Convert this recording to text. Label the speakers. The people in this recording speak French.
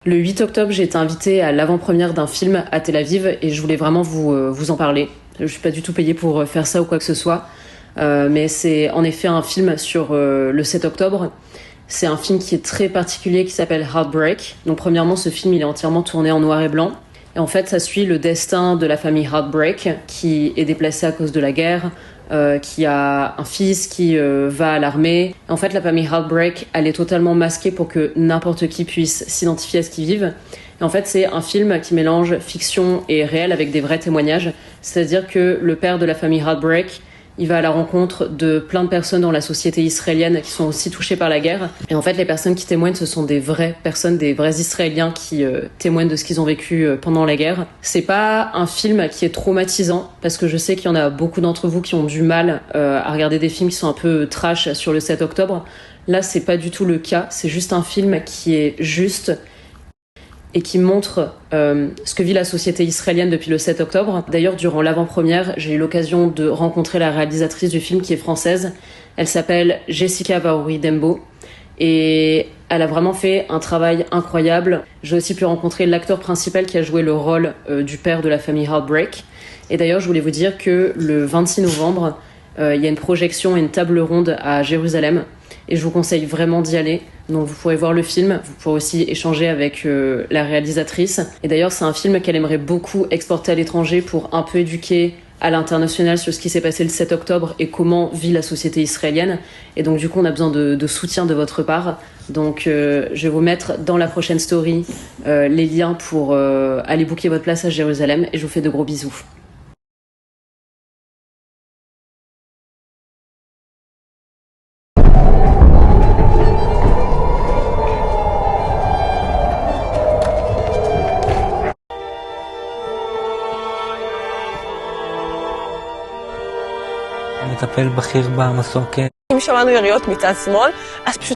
Speaker 1: Le 8 octobre, j'ai été invitée à l'avant-première d'un film à Tel Aviv et je voulais vraiment vous en parler. Je suis pas du tout payée pour faire ça ou quoi que ce soit, mais c'est en effet un film sur le 7 octobre. C'est un film qui est très particulier qui s'appelle Heartbreak. Donc premièrement, ce film il est entièrement tourné en noir et blanc. Et en fait, ça suit le destin de la famille Heartbreak qui est déplacée à cause de la guerre, qui a un fils qui va à l'armée. En fait, la famille Heartbreak, elle est totalement masquée pour que n'importe qui puisse s'identifier à ce qu'ils vivent. Et en fait, c'est un film qui mélange fiction et réel avec des vrais témoignages. C'est-à-dire que le père de la famille Heartbreak, il va à la rencontre de plein de personnes dans la société israélienne qui sont aussi touchées par la guerre. Et en fait, les personnes qui témoignent, ce sont des vraies personnes, des vrais Israéliens qui témoignent de ce qu'ils ont vécu pendant la guerre. C'est pas un film qui est traumatisant, parce que je sais qu'il y en a beaucoup d'entre vous qui ont du mal à regarder des films qui sont un peu trash sur le 7 octobre. Là, c'est pas du tout le cas. C'est juste un film qui est juste et qui montre ce que vit la société israélienne depuis le 7 octobre. D'ailleurs, durant l'avant-première, j'ai eu l'occasion de rencontrer la réalisatrice du film qui est française. Elle s'appelle Jessica Vaouri Dembo et elle a vraiment fait un travail incroyable. J'ai aussi pu rencontrer l'acteur principal qui a joué le rôle du père de la famille Heartbreak. Et d'ailleurs, je voulais vous dire que le 26 novembre, il y a une projection et une table ronde à Jérusalem. Et je vous conseille vraiment d'y aller. Donc vous pourrez voir le film, vous pourrez aussi échanger avec la réalisatrice. Et d'ailleurs, c'est un film qu'elle aimerait beaucoup exporter à l'étranger pour un peu éduquer à l'international sur ce qui s'est passé le 7 octobre et comment vit la société israélienne. Et donc du coup, on a besoin de soutien de votre part. Donc je vais vous mettre dans la prochaine story les liens pour aller booker votre place à Jérusalem. Et je vous fais de gros bisous.
Speaker 2: מטפל בכיר במסוק.
Speaker 3: אם שמענו יריות מצד שמאל, אז פשוט